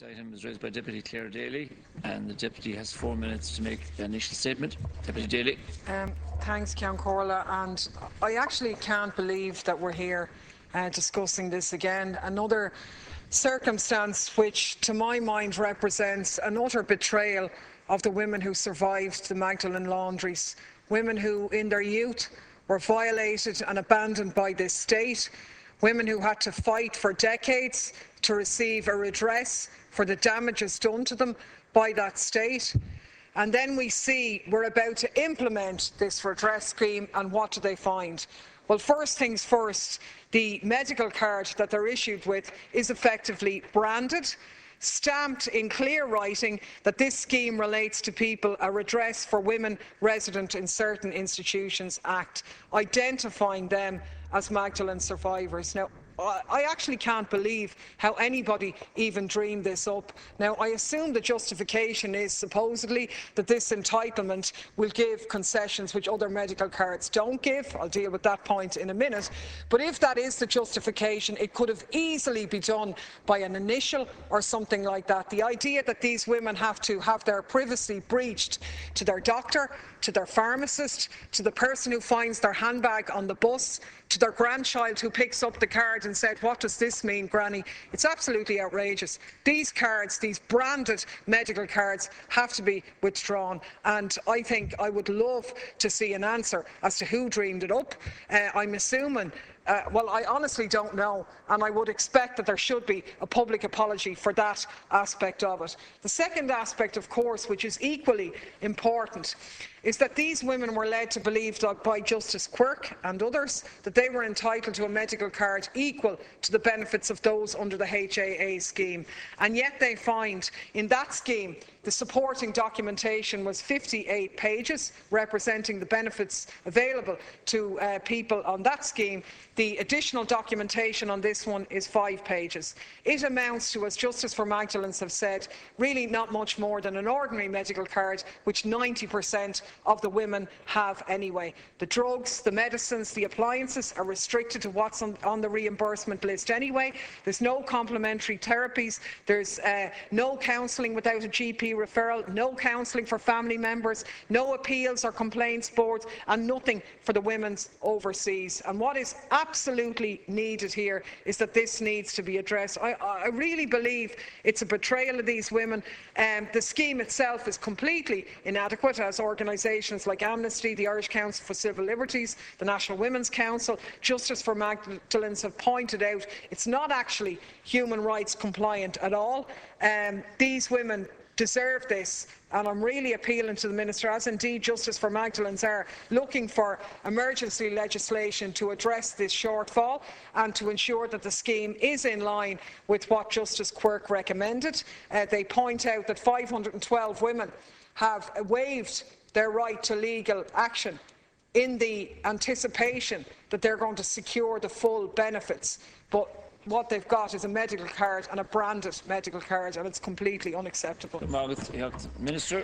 Next item is raised by Deputy Clare Daly, and the Deputy has 4 minutes to make the initial statement. Deputy Daly. Thanks, Ceann Comhairle, and I actually can't believe that we're here discussing this again. Another circumstance which, to my mind, represents an utter betrayal of the women who survived the Magdalene Laundries, women who, in their youth, were violated and abandoned by this state, women who had to fight for decades to receive a redress for the damages done to them by that state. And then we see we're about to implement this redress scheme, and what do they find? Well, first things first, the medical card that they're issued with is effectively branded, stamped in clear writing that this scheme relates to people, a redress for women resident in certain institutions Act, identifying them as Magdalene survivors. Now, I actually can't believe how anybody even dreamed this up. Now, I assume the justification is supposedly that this entitlement will give concessions which other medical cards don't give. I'll deal with that point in a minute. But if that is the justification, it could have easily been done by an initial or something like that. The idea that these women have to have their privacy breached to their doctor, to their pharmacist, to the person who finds their handbag on the bus, to their grandchild who picks up the card and said, "What does this mean, Granny?" It's absolutely outrageous. These cards, these branded medical cards, have to be withdrawn, and I think I would love to see an answer as to who dreamed it up. I'm assuming well, I honestly don't know, and I would expect that there should be a public apology for that aspect of it. The second aspect, of course, which is equally important, is that these women were led to believe by Justice Quirke and others that they were entitled to a medical card equal to the benefits of those under the HAA scheme. And yet they find in that scheme the supporting documentation was 58 pages representing the benefits available to people on that scheme. The additional documentation on this one is 5 pages. It amounts to, as Justice for Magdalenes have said, really not much more than an ordinary medical card, which 90% of the women have anyway. The drugs, the medicines, the appliances are restricted to what's on the reimbursement list anyway. There's no complementary therapies. There's no counselling without a GP referral, no counselling for family members, no appeals or complaints boards, and nothing for the women's overseas. And what is absolutely needed here is that this needs to be addressed. I really believe it's a betrayal of these women. The scheme itself is completely inadequate, as organisations like Amnesty, the Irish Council for Civil Liberties, the National Women's Council, Justice for Magdalenes have pointed out. It's not actually human rights compliant at all. These women deserve this, and I'm really appealing to the Minister, as indeed Justice for Magdalenes are, looking for emergency legislation to address this shortfall and to ensure that the scheme is in line with what Justice Quirke recommended. They point out that 512 women have waived their right to legal action in the anticipation that they're going to secure the full benefits. But what they've got is a medical card, and a branded medical card, and it's completely unacceptable. Minister.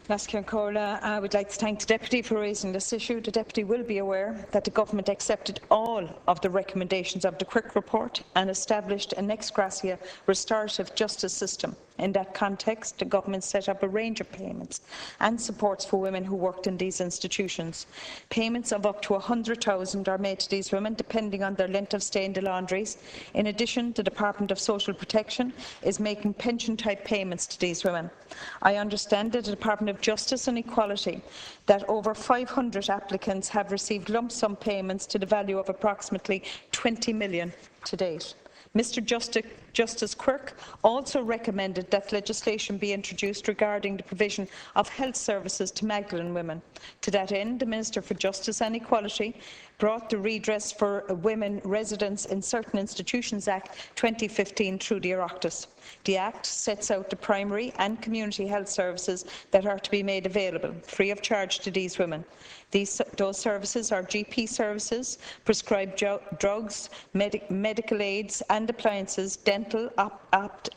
Ceann Comhairle, I would like to thank the Deputy for raising this issue. The Deputy will be aware that the Government accepted all of the recommendations of the Quirke report and established an ex gratia restorative justice system. In that context, the Government set up a range of payments and supports for women who worked in these institutions. Payments of up to 100,000 are made to these women, depending on their length of stay in the laundries. In addition, the Department of Social Protection is making pension-type payments to these women. I understand that the Department of Justice and Equality that over 500 applicants have received lump sum payments to the value of approximately 20 million to date. Mr Justice Quirke also recommended that legislation be introduced regarding the provision of health services to Magdalene women. To that end, the Minister for Justice and Equality brought the Redress for Women Residents in Certain Institutions Act 2015 through the Oireachtas. The Act sets out the primary and community health services that are to be made available, free of charge, to these women. Those services are GP services, prescribed drugs, medical aids and appliances, dental,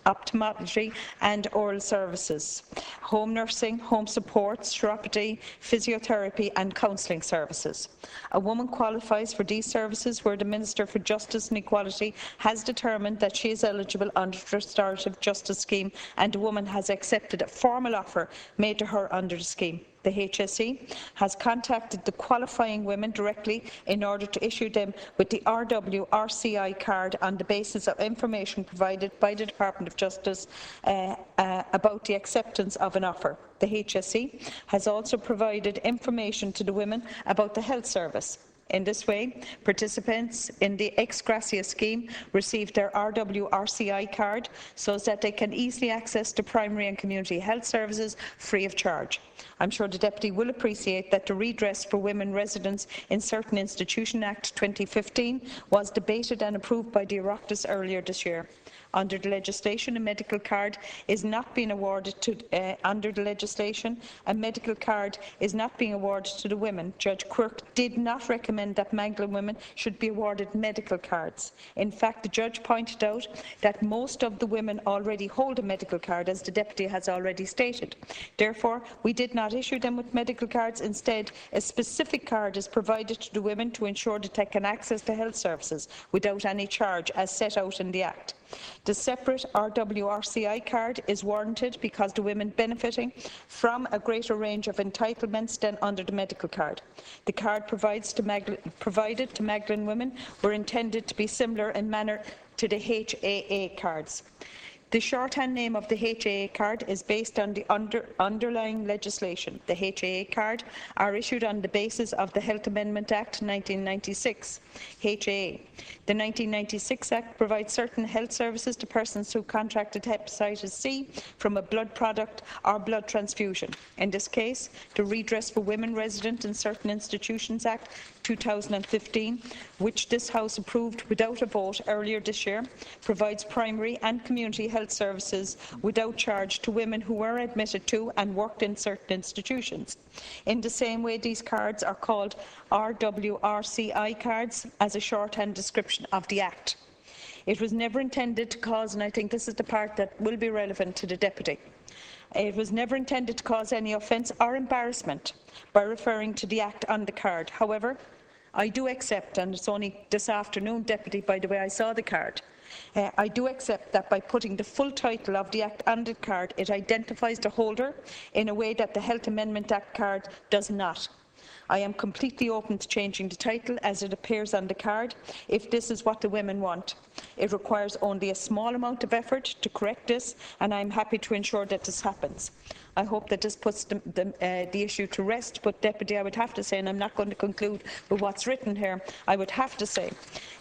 ophthalmology and oral services, home nursing, home support, chiropody, physiotherapy and counselling services. A woman qualified qualifies for these services where the Minister for Justice and Equality has determined that she is eligible under the Restorative Justice Scheme and the woman has accepted a formal offer made to her under the scheme. The HSE has contacted the qualifying women directly in order to issue them with the RWRCI card on the basis of information provided by the Department of Justice about the acceptance of an offer. The HSE has also provided information to the women about the health service. In this way, participants in the ex gratia scheme receive their RWRCI card so that they can easily access the primary and community health services free of charge. I'm sure the Deputy will appreciate that the Redress for Women Residents in Certain Institutions Act 2015 was debated and approved by the Oireachtas earlier this year. Under the legislation, a medical card is not being awarded to a medical card is not being awarded to the women. Judge Quirk did not recommend that Magdalene women should be awarded medical cards. In fact, the judge pointed out that most of the women already hold a medical card, as the Deputy has already stated. Therefore, we did not issue them with medical cards. Instead, a specific card is provided to the women to ensure that they can access the health services without any charge, as set out in the Act. The separate RWRCI card is warranted because the women benefiting from a greater range of entitlements than under the medical card. The card provided to Magdalene women were intended to be similar in manner to the HAA cards. The shorthand name of the HAA card is based on the underlying legislation. The HAA card are issued on the basis of the Health Amendment Act 1996, HAA. The 1996 Act provides certain health services to persons who contracted hepatitis C from a blood product or blood transfusion. In this case, the Redress for Women Resident in Certain Institutions Act 2015, which this House approved without a vote earlier this year, provides primary and community health services without charge to women who were admitted to and worked in certain institutions. In the same way, these cards are called RWRCI cards as a shorthand description of the Act. It was never intended to cause, and I think this is the part that will be relevant to the Deputy, it was never intended to cause any offence or embarrassment by referring to the Act on the card. However, I do accept, and it's only this afternoon, Deputy, by the way, I saw the card, I do accept that by putting the full title of the Act on the card, it identifies the holder in a way that the Health Amendment Act card does not. I am completely open to changing the title as it appears on the card if this is what the women want. It requires only a small amount of effort to correct this, and I am happy to ensure that this happens. I hope that this puts the issue to rest, but Deputy, I would have to say, and I'm not going to conclude with what's written here, I would have to say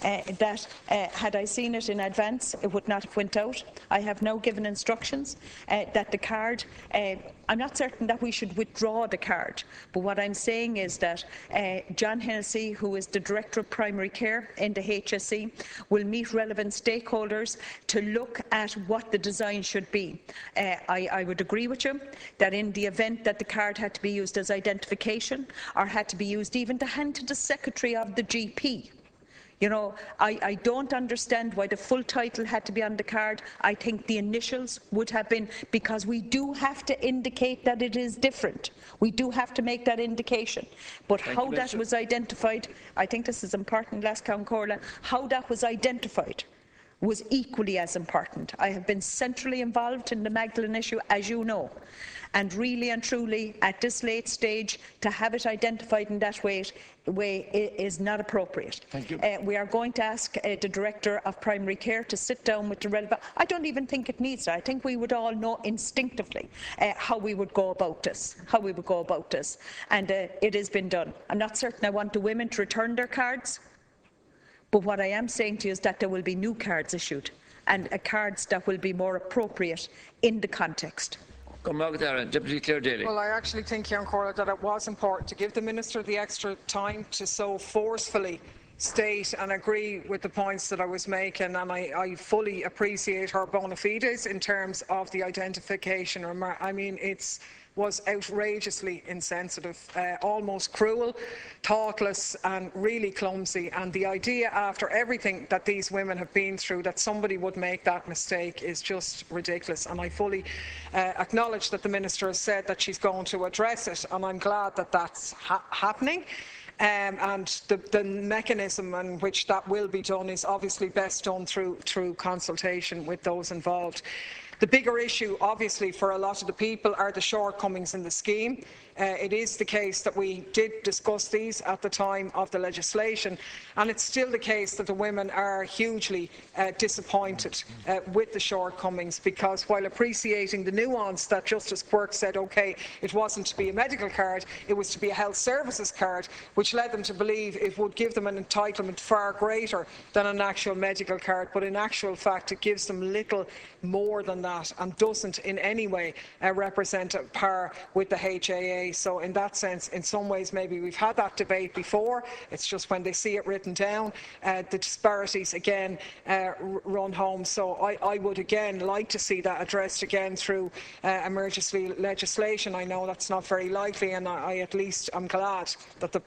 that had I seen it in advance, it would not have went out. I have now given instructions that the card, I'm not certain that we should withdraw the card, but what I'm saying is that John Hennessy, who is the Director of Primary Care in the HSE, will meet relevant stakeholders to look at what the design should be. I would agree with you that in the event that the card had to be used as identification or had to be used even to hand to the Secretary of the GP, you know, I don't understand why the full title had to be on the card. I think the initials would have been, because we do have to indicate that it is different. We do have to make that indication. But how that was identified, I think this is important, Lascombe Corla, how that was identified was equally as important. I have been centrally involved in the Magdalene issue, as you know, and really and truly at this late stage to have it identified in that way is not appropriate. Thank you. We are going to ask the Director of Primary Care to sit down with the relevant. I don't even think it needs that. I think we would all know instinctively how we would go about this, and it has been done. I'm not certain I want the women to return their cards, but what I am saying to you is that there will be new cards issued, and cards that will be more appropriate in the context. Deputy Clare Daly. Well, I actually think, Ceann Comhairle, that it was important to give the Minister the extra time to so forcefully state and agree with the points that I was making, and I fully appreciate her bona fides in terms of the identification. I mean, it was outrageously insensitive, almost cruel, thoughtless and really clumsy, and the idea after everything that these women have been through that somebody would make that mistake is just ridiculous, and I fully acknowledge that the Minister has said that she's going to address it, and I'm glad that that's happening. and the mechanism in which that will be done is obviously best done through consultation with those involved. The bigger issue, obviously, for a lot of the people are the shortcomings in the scheme. It is the case that we did discuss these at the time of the legislation, and it's still the case that the women are hugely disappointed with the shortcomings, because while appreciating the nuance that Justice Quirke said, OK, it wasn't to be a medical card, it was to be a health services card, which led them to believe it would give them an entitlement far greater than an actual medical card. But in actual fact, it gives them little more than that and doesn't in any way represent a par with the HAA. So in that sense, in some ways, maybe we've had that debate before. It's just when they see it written down, the disparities again run home. So I would again like to see that addressed again through emergency legislation. I know that's not very likely, and I at least am glad that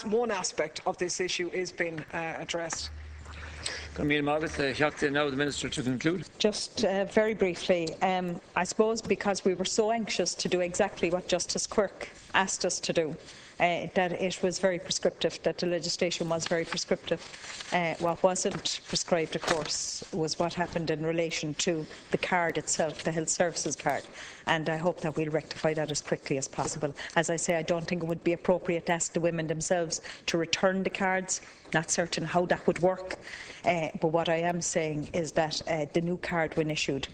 one aspect of this issue is being addressed. Now the Minister to conclude. Just very briefly, I suppose because we were so anxious to do exactly what Justice Quirke asked us to do, that it was very prescriptive, that the legislation was very prescriptive. What wasn't prescribed, of course, was what happened in relation to the card itself, the health services card. And I hope that we'll rectify that as quickly as possible. As I say, I don't think it would be appropriate to ask the women themselves to return the cards. Not certain how that would work. But what I am saying is that the new card, when issued,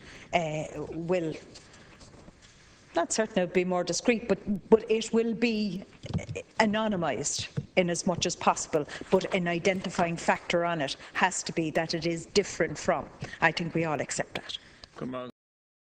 will, not certain it will be more discreet, but it will be anonymised in as much as possible. But an identifying factor on it has to be that it is different from. I think we all accept that.